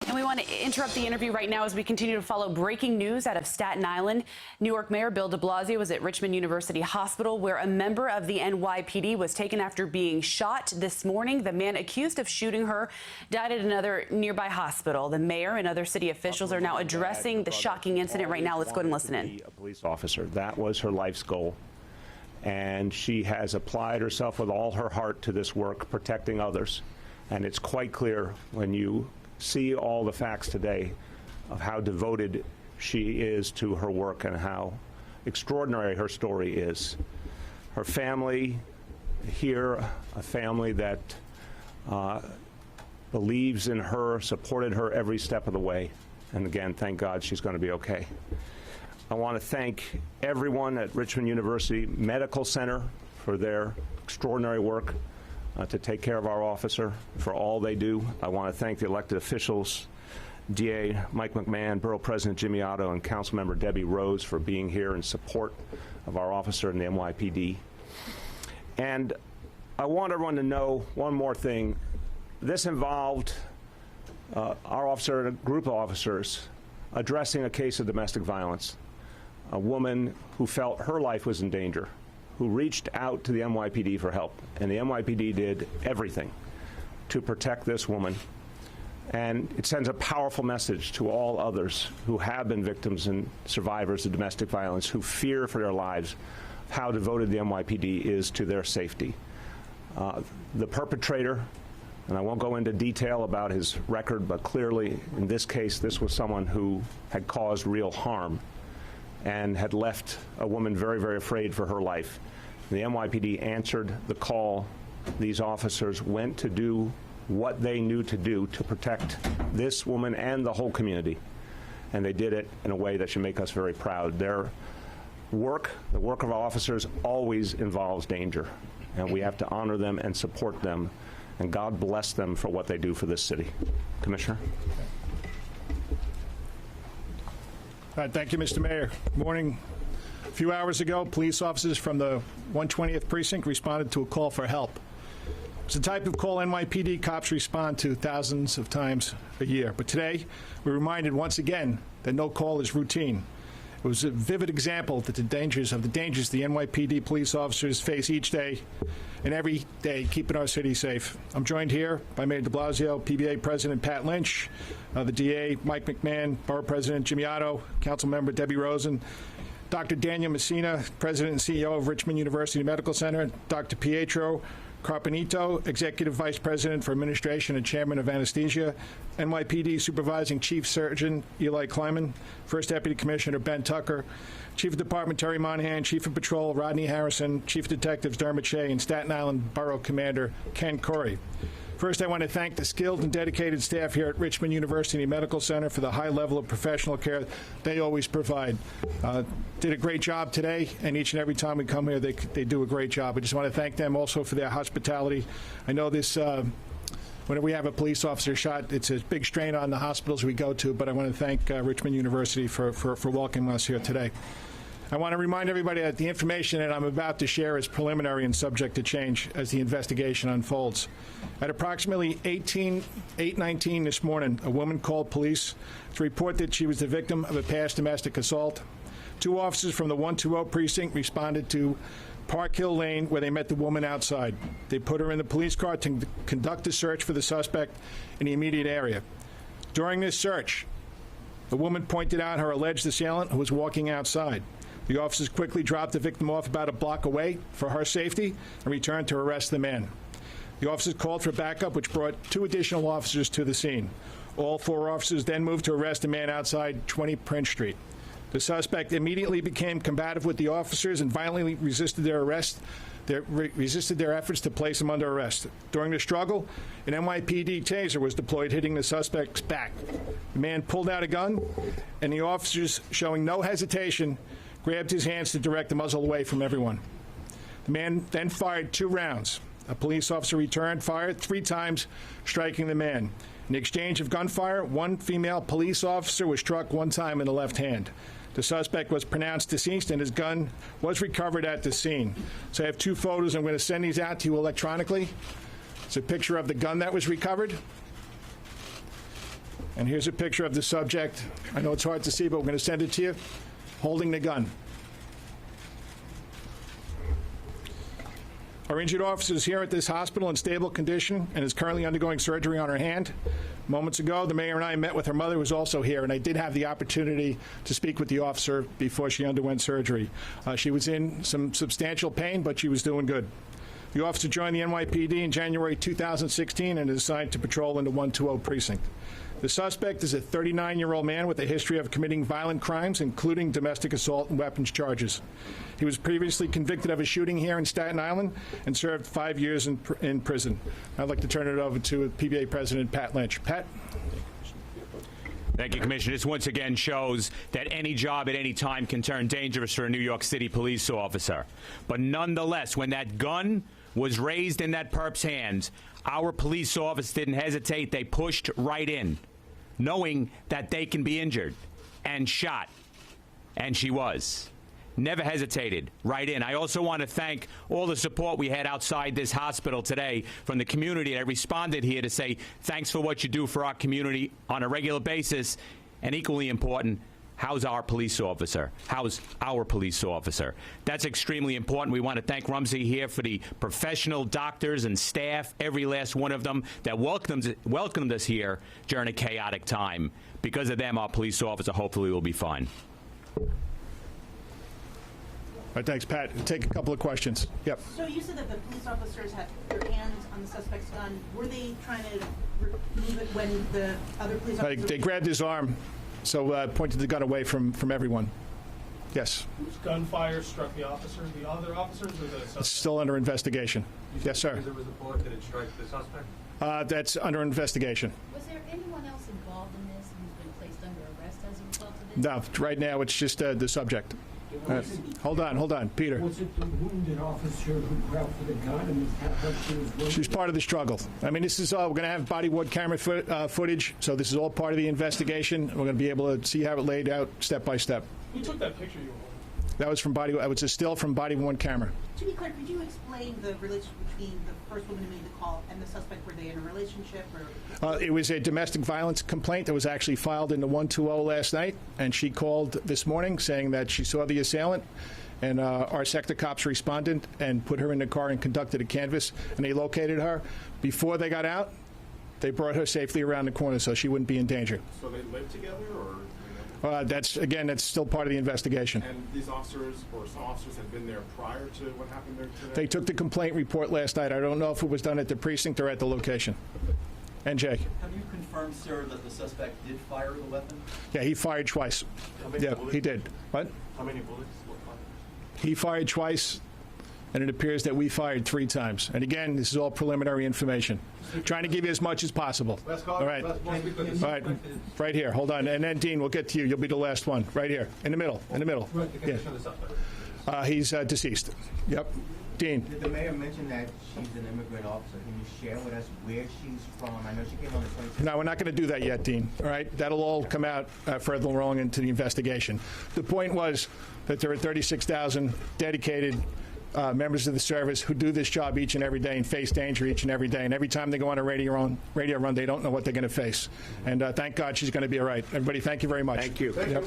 And we want to interrupt the interview right now as we continue to follow breaking news out of Staten Island. New York Mayor Bill de Blasio was at Richmond University Hospital, where a member of the NYPD was taken after being shot this morning. The man accused of shooting her died at another nearby hospital. The mayor and other city officials are now addressing the shocking incident right now. Let's go ahead and listen in. A police officer. That was her life's goal. And she has applied herself with all her heart to this work, protecting others. And it's quite clear when you see all the facts today of how devoted she is to her work and how extraordinary her story is. Her family here, a family that believes in her, supported her every step of the way. And again, thank God she's going to be okay. I want to thank everyone at Richmond University Medical Center for their extraordinary work to take care of our officer, for all they do. I want to thank the elected officials, DA Mike McMahon, Borough President Jimmy Otto, and Councilmember Debbie Rose for being here in support of our officer and the NYPD. And I want everyone to know one more thing. This involved our officer and a group of officers addressing a case of domestic violence. A woman who felt her life was in danger, who reached out to the NYPD for help, and the NYPD did everything to protect this woman. And it sends a powerful message to all others who have been victims and survivors of domestic violence, who fear for their lives, how devoted the NYPD is to their safety. The perpetrator, and I won't go into detail about his record, but clearly in this case, this was someone who had caused real harm and had left a woman very, very afraid for her life. The NYPD answered the call. These officers went to do what they knew to do to protect this woman and the whole community. And they did it in a way that should make us very proud. Their work, the work of our officers, always involves danger. And we have to honor them and support them. And God bless them for what they do for this city. Commissioner? All right, thank you, Mr. Mayor. Good morning. A few hours ago, police officers from the 120th Precinct responded to a call for help. It's the type of call NYPD cops respond to thousands of times a year. But today, we're reminded once again that no call is routine. It was a vivid example that the dangers the NYPD police officers face each day and every day, keeping our city safe. I'm joined here by Mayor de Blasio, PBA President Pat Lynch, the DA Mike McMahon, Borough President Jimmy Otto, Councilmember Debbie Rosen, Dr. Daniel Messina, President and CEO of Richmond University Medical Center, Dr. Pietro Carpenito, Executive Vice President for Administration and Chairman of Anesthesia, NYPD Supervising Chief Surgeon Eli Kleiman, First Deputy Commissioner Ben Tucker, Chief of Department Terry Monahan, Chief of Patrol Rodney Harrison, Chief Detectives Dermot Shea, and Staten Island Borough Commander Ken Corey. First, I want to thank the skilled and dedicated staff here at Richmond University Medical Center for the high level of professional care they always provide. Did a great job today, and each and every time we come here, they do a great job. I just want to thank them also for their hospitality. I know this, whenever we have a police officer shot, it's a big strain on the hospitals we go to, but I want to thank Richmond University for welcoming us here today. I want to remind everybody that the information that I'm about to share is preliminary and subject to change as the investigation unfolds. At approximately 8:19 this morning, a woman called police to report that she was the victim of a past domestic assault. Two officers from the 120 precinct responded to Park Hill Lane, where they met the woman outside. They put her in the police car to conduct a search for the suspect in the immediate area. During this search, the woman pointed out her alleged assailant, who was walking outside. The officers quickly dropped the victim off about a block away for her safety and returned to arrest the man. The officers called for backup, which brought two additional officers to the scene. All four officers then moved to arrest a man outside 20 Prince Street. The suspect immediately became combative with the officers and violently resisted their arrest. Resisted their efforts to place him under arrest. During the struggle, an NYPD taser was deployed, hitting the suspect's back. The man pulled out a gun, and the officers, showing no hesitation, grabbed his hands to direct the muzzle away from everyone. The man then fired 2 rounds. A police officer returned, fired 3 times, striking the man. In the exchange of gunfire, one female police officer was struck 1 time in the left hand. The suspect was pronounced deceased, and his gun was recovered at the scene. So I have 2 photos. I'm going to send these out to you electronically. It's a picture of the gun that was recovered. And here's a picture of the subject. I know it's hard to see, but we're going to send it to you, holding the gun. Our injured officer is here at this hospital in stable condition and is currently undergoing surgery on her hand. Moments ago, the mayor and I met with her mother, who was also here, and I did have the opportunity to speak with the officer before she underwent surgery. She was in some substantial pain, but she was doing good. The officer joined the NYPD in January 2016 and is assigned to patrol in the 120 precinct. The suspect is a 39-year-old man with a history of committing violent crimes, including domestic assault and weapons charges. He was previously convicted of a shooting here in Staten Island and served 5 years in prison. I'd like to turn it over to PBA President Pat Lynch. Pat? Thank you, Commissioner. This once again shows that any job at any time can turn dangerous for a New York City police officer. But nonetheless, when that gun was raised in that perp's hands, our police officers didn't hesitate. They pushed right in, knowing that they can be injured and shot. And she was. Never hesitated. Right in. I also want to thank all the support we had outside this hospital today from the community that responded here to say thanks for what you do for our community on a regular basis. And equally important, how's our police officer? How's our police officer? That's extremely important. We want to thank Rumsey here for the professional doctors and staff, every last one of them, that welcomed us here during a chaotic time. Because of them, our police officer hopefully will be fine. All right, thanks, Pat. Take a couple of questions. Yep. So you said that the police officers had their hands on the suspect's gun. Were they trying to remove it when the other police officers... They grabbed his arm, so pointed the gun away from everyone. Yes. Whose gunfire struck the officer? The other officers or the suspect? It's still under investigation. Yes, sir. There was a bullet that had struck the suspect? That's under investigation. Was there anyone else involved in this who's been placed under arrest as a result of this? No, right now it's just the subject. Hold on, Peter. Was it the wounded officer who grabbed for the gun and what she was wounded? She's part of the struggle. I mean, this is all, we're going to have body-worn camera footage, so this is all part of the investigation. We're going to be able to see how it laid out step by step. Who took that picture you were holding? That was from it was a still from body-worn camera. To be clear, could you explain the relationship between the first woman who made the call and the suspect? Were they in a relationship? Or? It was a domestic violence complaint that was actually filed in the 120 last night, and she called this morning saying that she saw the assailant, and our sector cops responded and put her in the car and conducted a canvass, and they located her. Before they got out, they brought her safely around the corner so she wouldn't be in danger. So they lived together, or? That's still part of the investigation. And these officers, or some officers, had been there prior to what happened there today? They took the complaint report last night. I don't know if it was done at the precinct or at the location. NJ. Have you confirmed, sir, that the suspect did fire the weapon? Yeah, he fired twice. How many bullets? He did. What? How many bullets were fired? He fired twice, and it appears that we fired 3 times. And again, this is all preliminary information. Trying to give you as much as possible. All right. All right. Right here. Hold on. And then, Dean, we'll get to you. You'll be the last one. Right here. In the middle. In the middle. Right, the condition of the suspect. He's deceased. Yep. Dean. Did the mayor mention that she's an immigrant officer? Can you share with us where she's from? I know she came on the 26th. No, we're not going to do that yet, Dean. All right? That'll all come out further along into the investigation. The point was that there are 36,000 dedicated members of the service who do this job each and every day and face danger each and every day. And every time they go on a radio run, they don't know what they're going to face. And thank God she's going to be all right. Everybody, thank you very much. Thank you. Yep.